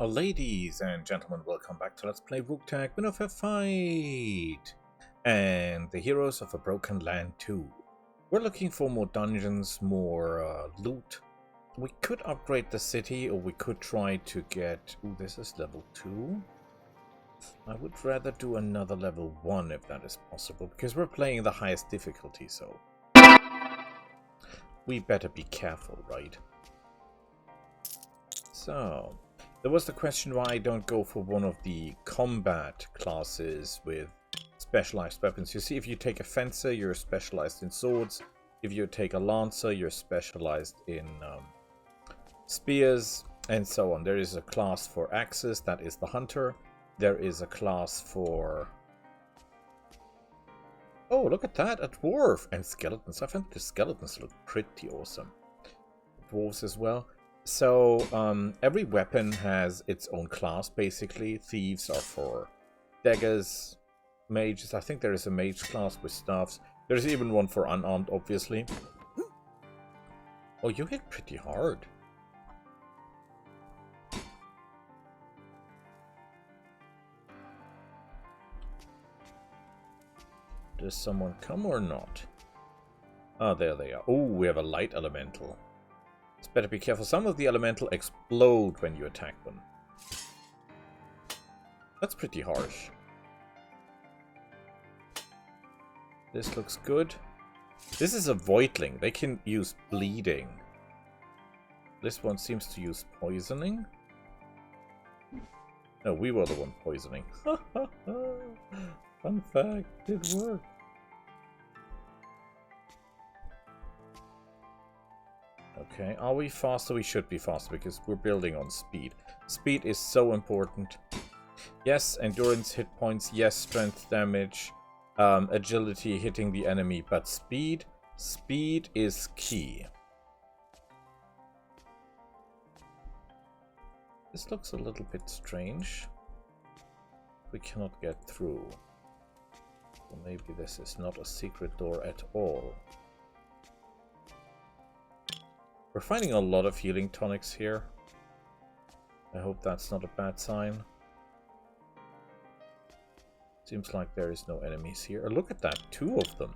Ladies and gentlemen, welcome back to Let's Play WookTag Wind of a Fight and the Heroes of a Broken Land 2. We're looking for more dungeons, more loot. We could upgrade the city, or we could try to get... Ooh, this is level 2. I would rather do another level 1 if that is possible, because we're playing the highest difficulty, so... we better be careful, right? So... there was the question why I don't go for one of the combat classes with specialized weapons. You see, if you take a fencer, you're specialized in swords. If you take a lancer, you're specialized in spears, and so on. There is a class for axes, that is the hunter. There is a class for... oh, look at that, a dwarf! And skeletons. I think the skeletons look pretty awesome. Dwarves as well. So, every weapon has its own class, basically. Thieves are for daggers, mages. I think there is a mage class with staffs. There's even one for unarmed, obviously. Oh, you hit pretty hard. Does someone come or not? Ah, there they are. Oh, we have a light elemental. It's better be careful. Some of the elemental explode when you attack them. That's pretty harsh. This looks good. This is a Voidling. They can use bleeding. This one seems to use poisoning. No, we were the one poisoning. Fun fact, it worked. Okay, are we faster? We should be faster because we're building on speed. Speed is so important. Yes, endurance, hit points. Yes, strength damage. Agility, hitting the enemy. But speed is key. This looks a little bit strange. We cannot get through. So maybe this is not a secret door at all. We're finding a lot of healing tonics here. I hope that's not a bad sign. Seems like there is no enemies here. Look at that, 2 of them.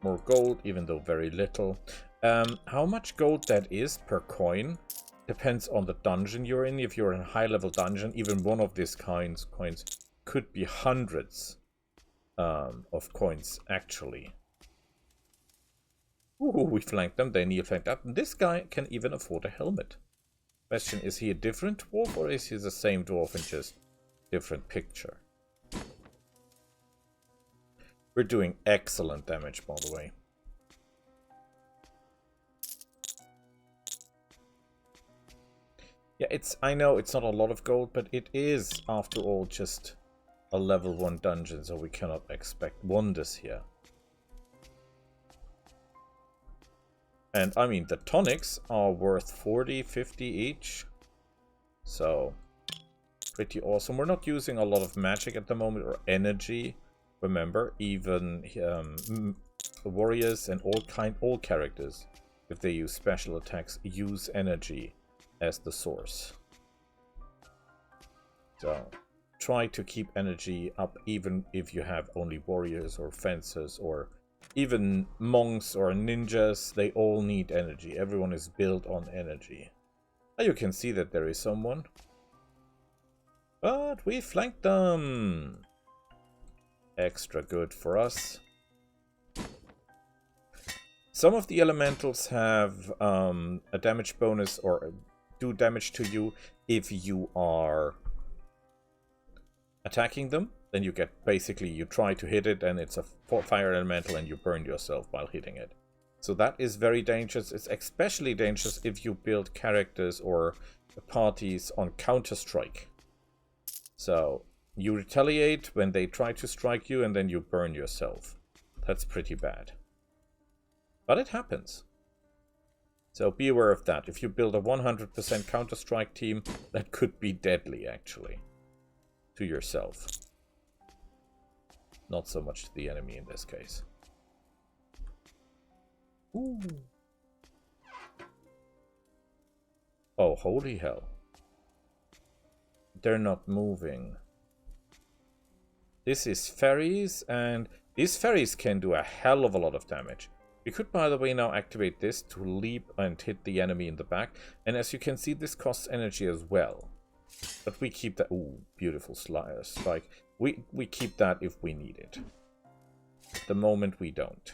More gold, even though very little. How much gold that is per coin depends on the dungeon you're in. If you're in a high-level dungeon, even one of these coins could be hundreds of coins, actually. Ooh, we flanked them. They need flanked up. And this guy can even afford a helmet. Question, is he a different dwarf or is he the same dwarf in just different picture? We're doing excellent damage, by the way. Yeah, I know it's not a lot of gold, but it is, after all, just a level 1 dungeon, so we cannot expect wonders here. And, I mean, the tonics are worth 40, 50 each. So, pretty awesome. We're not using a lot of magic at the moment, or energy. Remember, even warriors and all characters, if they use special attacks, use energy as the source. So, try to keep energy up, even if you have only warriors or fencers or... even monks or ninjas, they all need energy. Everyone is built on energy. Now you can see that there is someone. But we flanked them. Extra good for us. Some of the elementals have a damage bonus or do damage to you if you are attacking them. Then you get, basically, you try to hit it and it's a fire elemental and you burn yourself while hitting it. So that is very dangerous. It's especially dangerous if you build characters or parties on Counter-Strike. So you retaliate when they try to strike you and then you burn yourself. That's pretty bad. But it happens. So be aware of that. If you build a 100% Counter-Strike team, that could be deadly, actually, to yourself. Not so much to the enemy in this case. Ooh. Oh, holy hell. They're not moving. This is ferries, and these ferries can do a hell of a lot of damage. We could, by the way, now activate this to leap and hit the enemy in the back. And as you can see, this costs energy as well. But we keep that... Ooh, beautiful spike. We keep that if we need it. At the moment, we don't.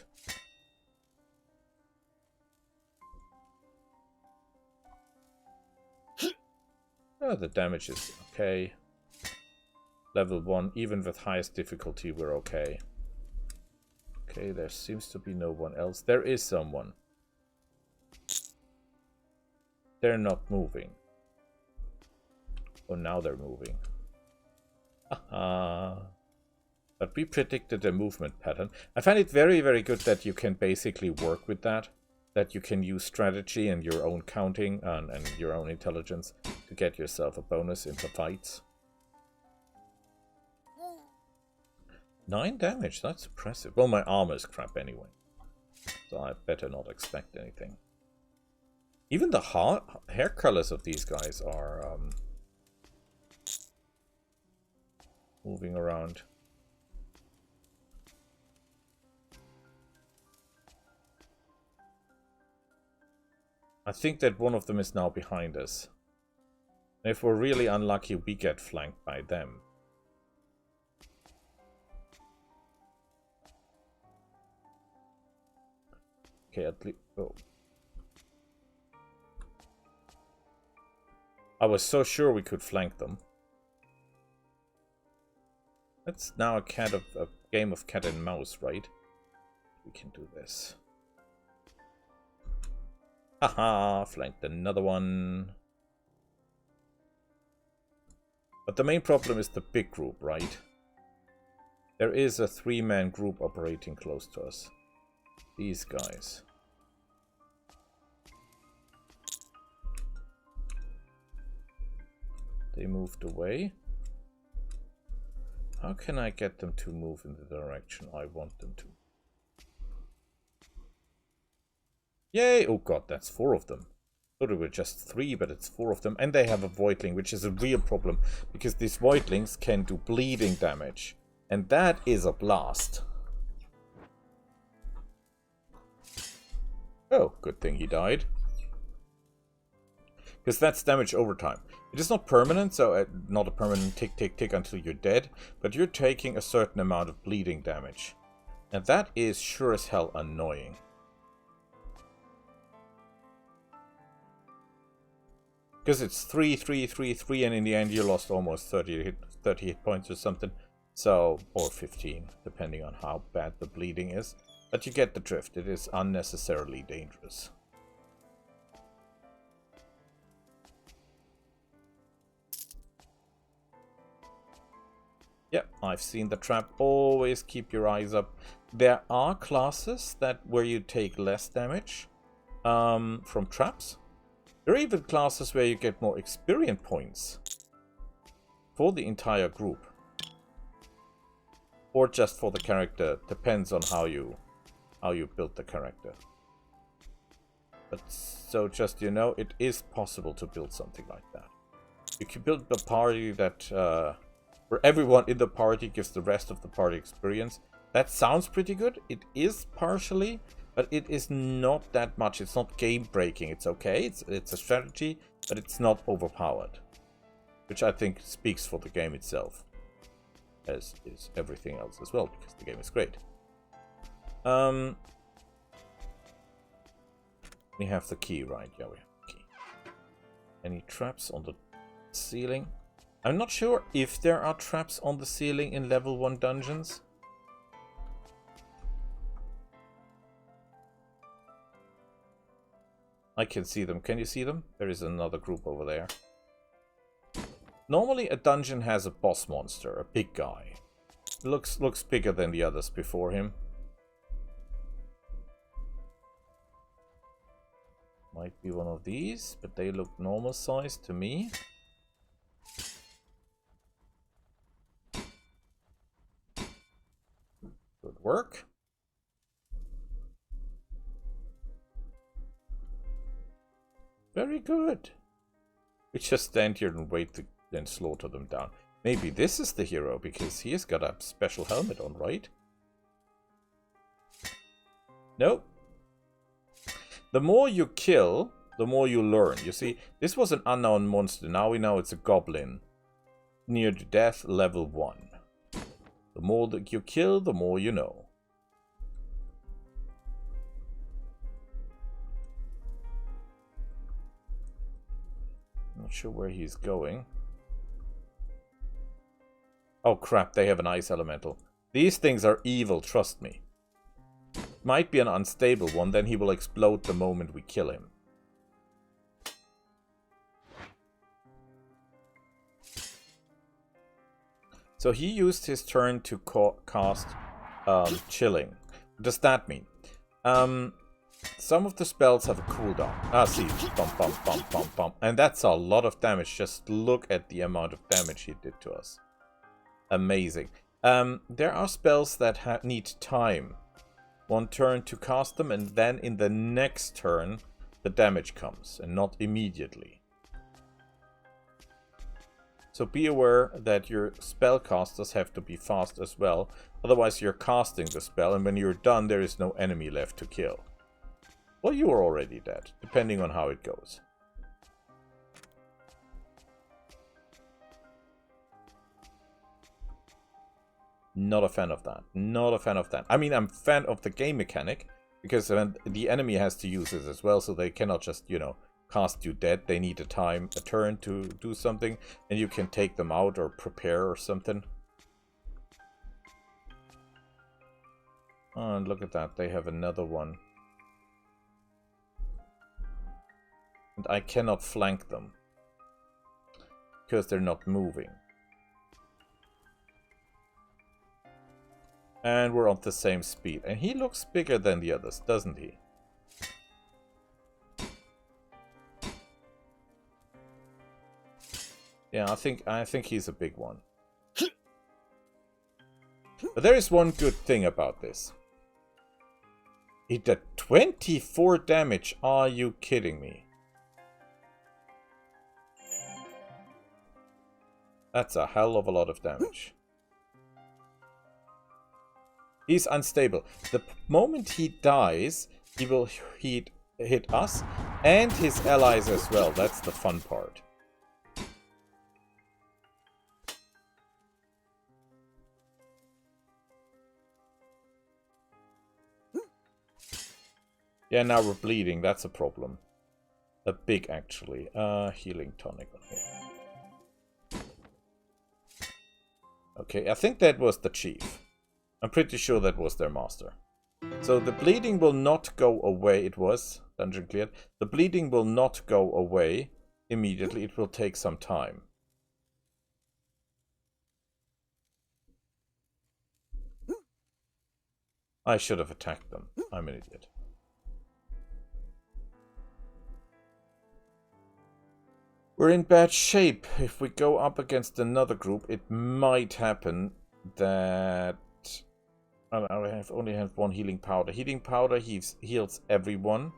Oh, the damage is okay. Level 1, even with highest difficulty, we're okay. Okay, there seems to be no one else. There is someone. They're not moving. Oh, now they're moving. Haha. But we predicted a movement pattern. I find it very, very good that you can basically work with that. That you can use strategy and your own counting and your own intelligence to get yourself a bonus in the fights. 9 damage, that's impressive. Well, my armor is crap anyway. So I better not expect anything. Even the hair colors of these guys are moving around. I think that one of them is now behind us. And if we're really unlucky, we get flanked by them. Okay, at least... Oh. I was so sure we could flank them. That's now a game of cat and mouse, right? We can do this. Haha, flanked another one. But the main problem is the big group, right? There is a 3-man group operating close to us. These guys. They moved away. How can I get them to move in the direction I want them to? Yay! Oh god, that's 4 of them. I thought it were just 3, but it's 4 of them. And they have a Voidling, which is a real problem. Because these Voidlings can do bleeding damage. And that is a blast. Oh, good thing he died. Because that's damage over time. It is not permanent, so not a permanent tick, tick, tick until you're dead. But you're taking a certain amount of bleeding damage. And that is sure as hell annoying. Because it's 3, 3, 3, 3, and in the end you lost almost 30 hit points or something. So, or 15, depending on how bad the bleeding is. But you get the drift. It is unnecessarily dangerous. Yep, I've seen the trap. Always keep your eyes up. There are classes where you take less damage from traps. There are even classes where you get more experience points for the entire group. Or just for the character. Depends on how you build the character. But so just it is possible to build something like that. You can build a party that where everyone in the party gives the rest of the party experience. That sounds pretty good. It is partially, but it is not that much. It's not game breaking. It's okay. It's a strategy, but it's not overpowered, which I think speaks for the game itself, as is everything else as well, because the game is great. We have the key, right? Yeah, we have the key. Any traps on the ceiling? I'm not sure if there are traps on the ceiling in level 1 dungeons. I can see them. Can you see them? There is another group over there. Normally a dungeon has a boss monster, a big guy. Looks bigger than the others before him. Might be one of these, but they look normal size to me. Good work. Very good. We just stand here and wait to then slaughter them down. Maybe this is the hero, because he has got a special helmet on, right? Nope. The more you kill, the more you learn. You see, this was an unknown monster. Now we know it's a goblin. Near to death, level 1. The more that you kill, the more you know. Not sure where he's going. Oh crap, they have an ice elemental. These things are evil, trust me. Might be an unstable one, then he will explode the moment we kill him. So he used his turn to cast Chilling. What does that mean? Some of the spells have a cooldown. Ah, see, bump, bump, bump, bump, bump. And that's a lot of damage. Just look at the amount of damage he did to us. Amazing. There are spells that need time. One turn to cast them, and then in the next turn, the damage comes, and not immediately. So be aware that your spellcasters have to be fast as well. Otherwise, you're casting the spell, and when you're done, there is no enemy left to kill. Well, you are already dead, depending on how it goes. Not a fan of that. Not a fan of that. I mean, I'm a fan of the game mechanic, because the enemy has to use it as well, so they cannot just, you know, cast you dead. They need a turn to do something, and you can take them out or prepare or something. Oh, and look at that. They have another one. And I cannot flank them, because they're not moving. And we're on the same speed. And he looks bigger than the others, doesn't he? Yeah, I think he's a big one. But there is one good thing about this. It did 24 damage. Are you kidding me? That's a hell of a lot of damage. He's unstable. The moment he dies, he will hit us and his allies as well. That's the fun part. Yeah, now we're bleeding. That's a problem. A big, actually. Healing tonic on here. Okay, I think that was the chief. I'm pretty sure that was their master. So the bleeding will not go away. It was dungeon cleared. The bleeding will not go away immediately. It will take some time. I should have attacked them. I'm an idiot. We're in bad shape. If we go up against another group, it might happen that... I only have one healing powder. Healing powder heals everyone,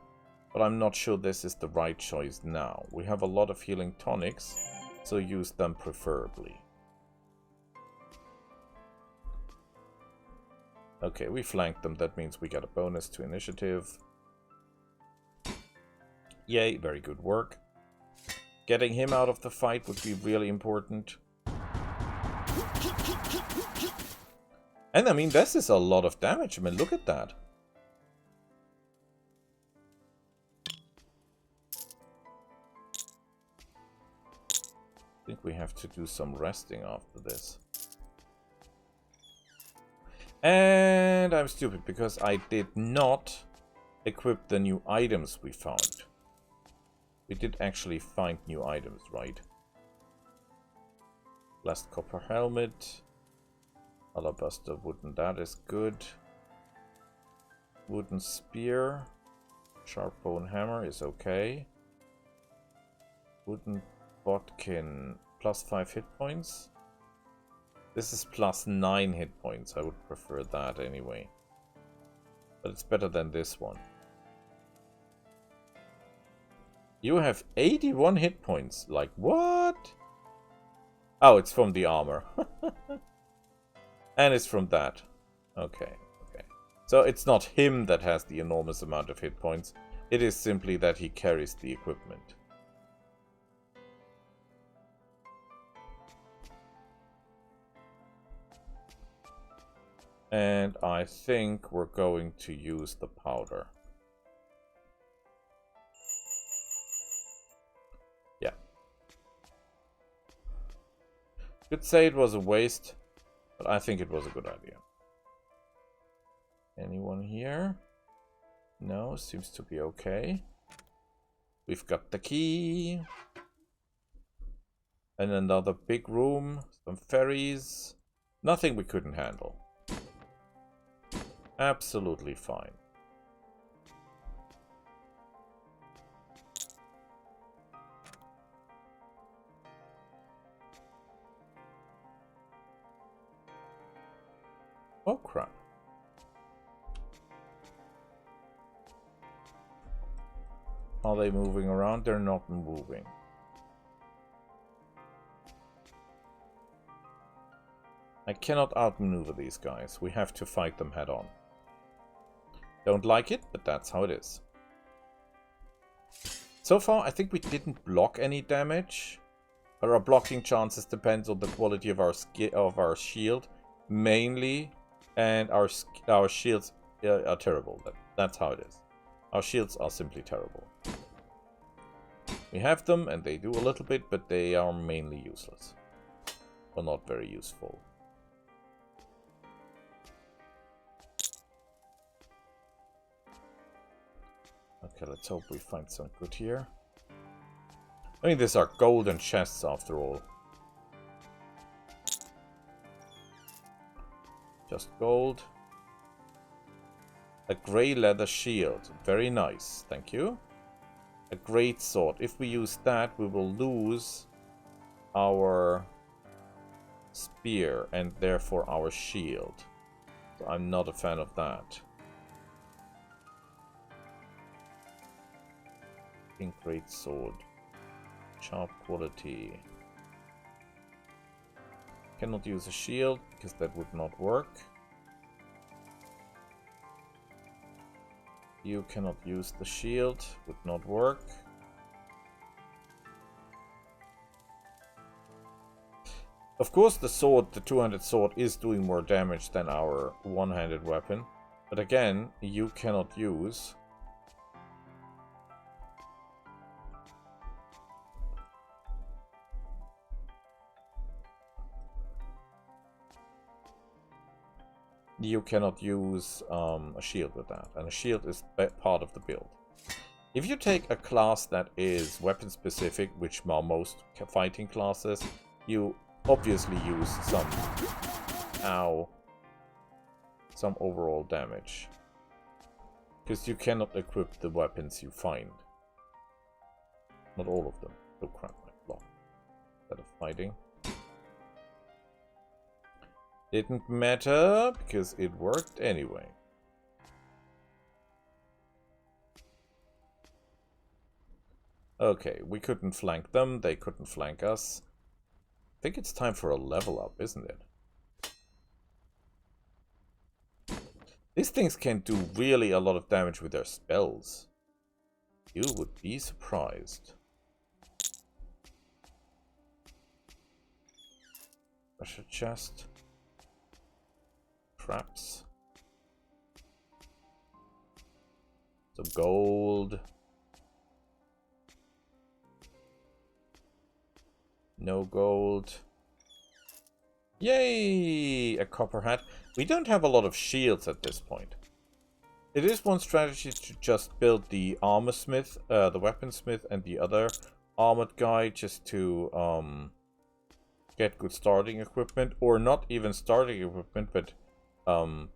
but I'm not sure this is the right choice now. We have a lot of healing tonics, so use them preferably. Okay, we flanked them. That means we got a bonus to initiative. Yay, very good work. Getting him out of the fight would be really important. And I mean, this is a lot of damage. I mean, look at that. I think we have to do some resting after this. And I'm stupid because I did not equip the new items we found. We did actually find new items, right? Last copper helmet. Alabaster wooden, that is good. Wooden spear. Sharp bone hammer is okay. Wooden bodkin, plus 5 hit points. This is plus 9 hit points. I would prefer that anyway. But it's better than this one. You have 81 hit points. Like, what? Oh, it's from the armor. And it's from that. Okay, okay. So it's not him that has the enormous amount of hit points. It is simply that he carries the equipment. And I think we're going to use the powder. Yeah. Could say it was a waste, but I think it was a good idea. Anyone here? No, seems to be okay. We've got the key. And another big room. Some ferries. Nothing we couldn't handle. Absolutely fine. Oh crap. Are they moving around? They're not moving. I cannot outmaneuver these guys. We have to fight them head on. Don't like it, but that's how it is. So far, I think we didn't block any damage. But our blocking chances depends on the quality of our shield, mainly, and our shields are terrible. That's how it is. Our shields are simply terrible. We have them, and they do a little bit, but they are mainly useless. Or not very useful. Okay, let's hope we find some good here. I mean, these are golden chests after all. Just gold. A grey leather shield. Very nice, thank you. A great sword. If we use that, we will lose our spear and therefore our shield. So I'm not a fan of that. Pink great sword. Sharp quality. Cannot use a shield because that would not work. You cannot use the shield, would not work. Of course the sword, the two-handed sword, is doing more damage than our one-handed weapon. But again, you cannot use. You cannot use a shield with that, and a shield is part of the build. If you take a class that is weapon specific, which are most fighting classes, you obviously use some overall damage. Because you cannot equip the weapons you find. Not all of them. Oh crap, my block. Instead of fighting. Didn't matter, because it worked anyway. Okay, we couldn't flank them, they couldn't flank us. I think it's time for a level up, isn't it? These things can do really a lot of damage with their spells. You would be surprised. Treasure chest. Traps. Some gold. No gold. Yay! A copper hat. We don't have a lot of shields at this point. It is one strategy to just build the armor smith, the weaponsmith, and the other armored guy just to get good starting equipment, or not even starting equipment, but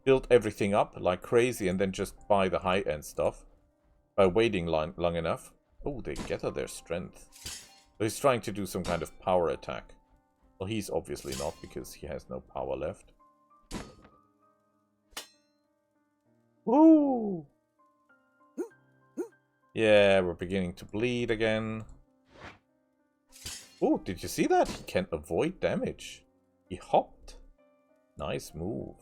build everything up like crazy and then just buy the high-end stuff by waiting long enough. Oh, they gather their strength. So he's trying to do some kind of power attack. Well, he's obviously not, because he has no power left. Woo! Yeah, Yeah, we're beginning to bleed again. Oh, did you see that? He can avoid damage. He hopped. Nice move.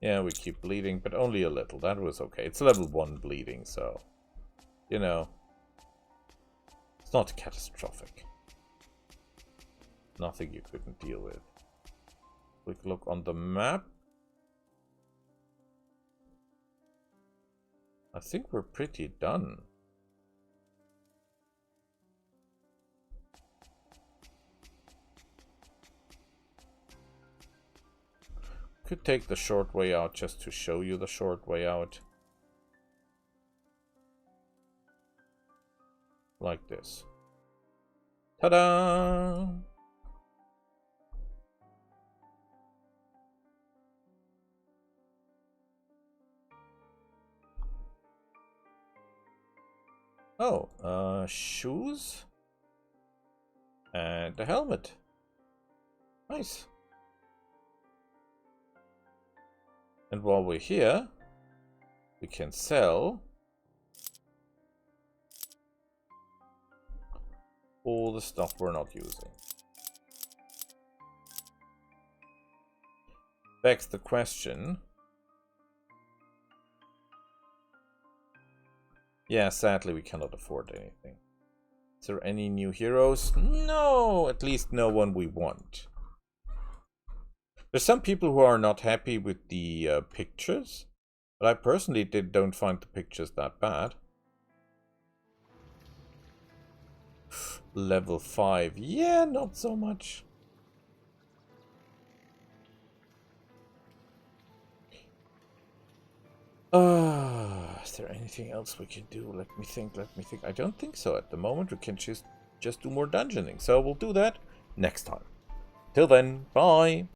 Yeah, we keep bleeding, but only a little. That was okay. It's level 1 bleeding, so... You know... It's not catastrophic. Nothing you couldn't deal with. Quick look on the map. I think we're pretty done. Could take the short way out just to show you the short way out. Like this. Ta-da! Oh, shoes? And a helmet. Nice. And while we're here, we can sell all the stuff we're not using. Begs the question. Yeah, sadly we cannot afford anything. Is there any new heroes? No, at least no one we want. There's some people who are not happy with the pictures, but I personally don't find the pictures that bad. Level 5. Yeah, not so much. Is there anything else we can do? Let me think. I don't think so at the moment. We can just do more dungeoning. So we'll do that next time. Till then, bye!